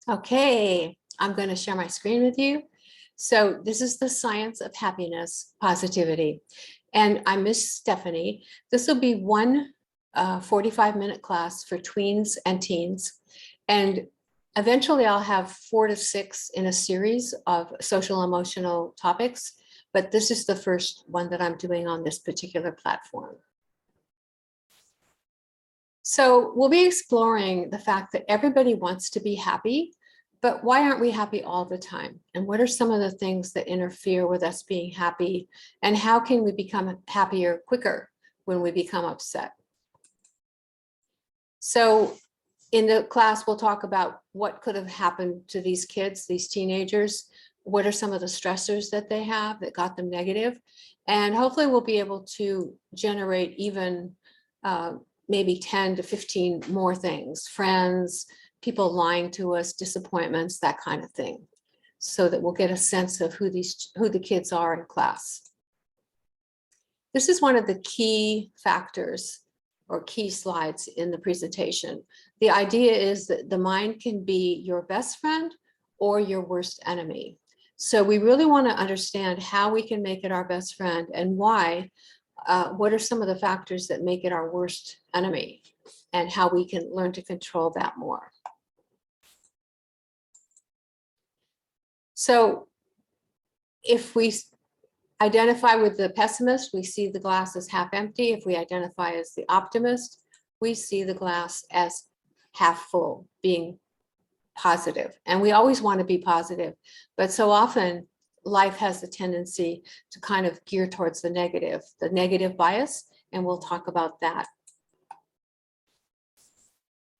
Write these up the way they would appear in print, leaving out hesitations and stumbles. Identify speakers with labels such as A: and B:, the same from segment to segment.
A: Okay, I'm going to share my screen with you. So this is the science of happiness, positivity. And I'm Miss Stephanie. This will be one 45-minute class for tweens and teens. And eventually I'll have 4 to 6 in a series of social emotional topics. But this is the first one that I'm doing on this particular platform. So we'll be exploring the fact that everybody wants to be happy, but why aren't we happy all the time? And what are some of the things that interfere with us being happy? And how can we become happier quicker when we become upset? So in the class, we'll talk about what could have happened to these kids, these teenagers. What are some of the stressors that they have that got them negative? And hopefully we'll be able to generate even maybe 10 to 15 more things, friends, people lying to us, disappointments, that kind of thing, so that we'll get a sense of who the kids are in class. This is one of the key factors or key slides in the presentation. The idea is that the mind can be your best friend or your worst enemy. So we really want to understand how we can make it our best friend and why. What are some of the factors that make it our worst enemy and how we can learn to control that more. So if we identify with the pessimist, we see the glass as half empty. If we identify as the optimist, we see the glass as half full, being positive. And we always want to be positive, but so often life has the tendency to kind of gear towards the negative bias, and we'll talk about that.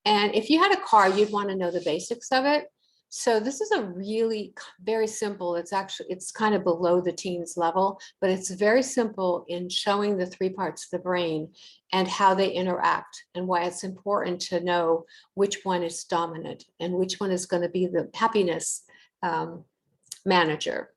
A: And if you had a car, you'd want to know the basics of it. So this is a really very simple, it's kind of below the teens level, but it's very simple in showing the 3 parts of the brain and how they interact and why it's important to know which one is dominant and which one is going to be the happiness manager.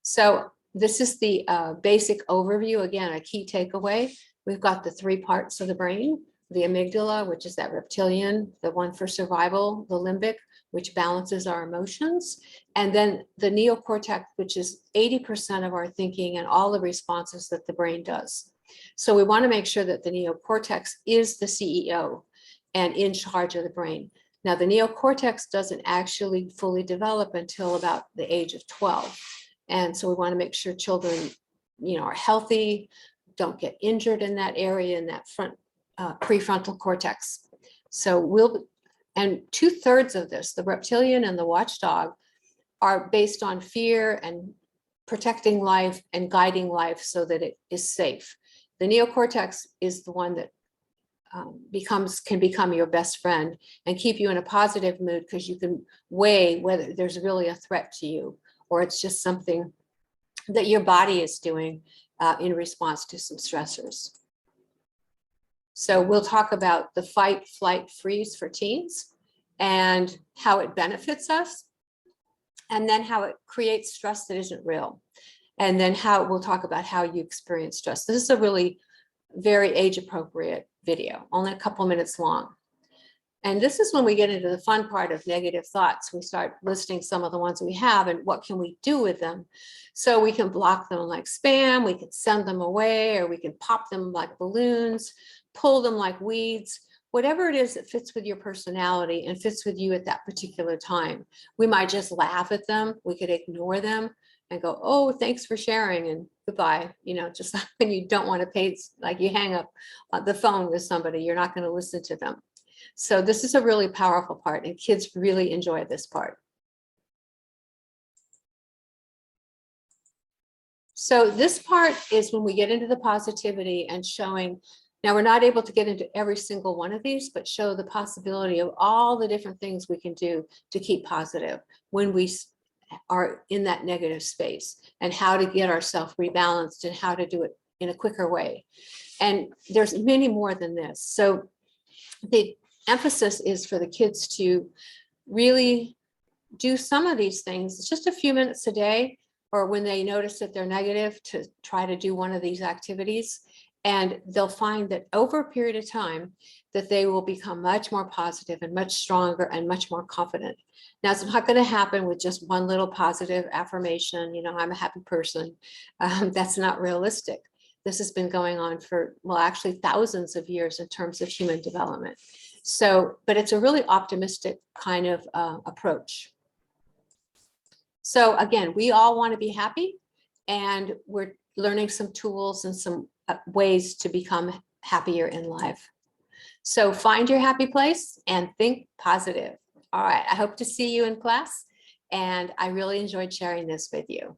A: So this is the basic overview. Again, a key takeaway. We've got the 3 parts of the brain, the amygdala, which is that reptilian, the one for survival, the limbic, which balances our emotions, and then the neocortex, which is 80% of our thinking and all the responses that the brain does. So we want to make sure that the neocortex is the CEO and in charge of the brain. Now, the neocortex doesn't actually fully develop until about the age of 12. And so we want to make sure children, are healthy, don't get injured in that area, in that front prefrontal cortex. So and 2/3 of this, the reptilian and the watchdog, are based on fear and protecting life and guiding life so that it is safe. The neocortex is the one that can become your best friend and keep you in a positive mood because you can weigh whether there's really a threat to you or it's just something that your body is doing in response to some stressors. So we'll talk about the fight, flight, freeze for teens and how it benefits us, and then how it creates stress that isn't real. And then we'll talk about how you experience stress. This is a really very age-appropriate video, only a couple minutes long. And this is when we get into the fun part of negative thoughts. We start listing some of the ones we have and what can we do with them. So we can block them like spam, we can send them away, or we can pop them like balloons, pull them like weeds, whatever it is that fits with your personality and fits with you at that particular time. We might just laugh at them. We could ignore them and go, oh, thanks for sharing and goodbye. Just like when you don't want to pay, like you hang up the phone with somebody, you're not going to listen to them. So this is a really powerful part, and kids really enjoy this part. So this part is when we get into the positivity and showing, now we're not able to get into every single one of these, but show the possibility of all the different things we can do to keep positive when we are in that negative space, and how to get ourselves rebalanced and how to do it in a quicker way. And there's many more than this. So the emphasis is for the kids to really do some of these things. It's just a few minutes a day, or when they notice that they're negative, to try to do one of these activities And they'll find that over a period of time that they will become much more positive and much stronger and much more confident. Now, it's not going to happen with just one little positive affirmation, you know, I'm a happy person. That's not realistic. This has been going on for, well, actually thousands of years in terms of human development. So, but it's a really optimistic kind of approach. So again, we all want to be happy, and we're learning some tools and some ways to become happier in life. So find your happy place and think positive. All right, I hope to see you in class, and I really enjoyed sharing this with you.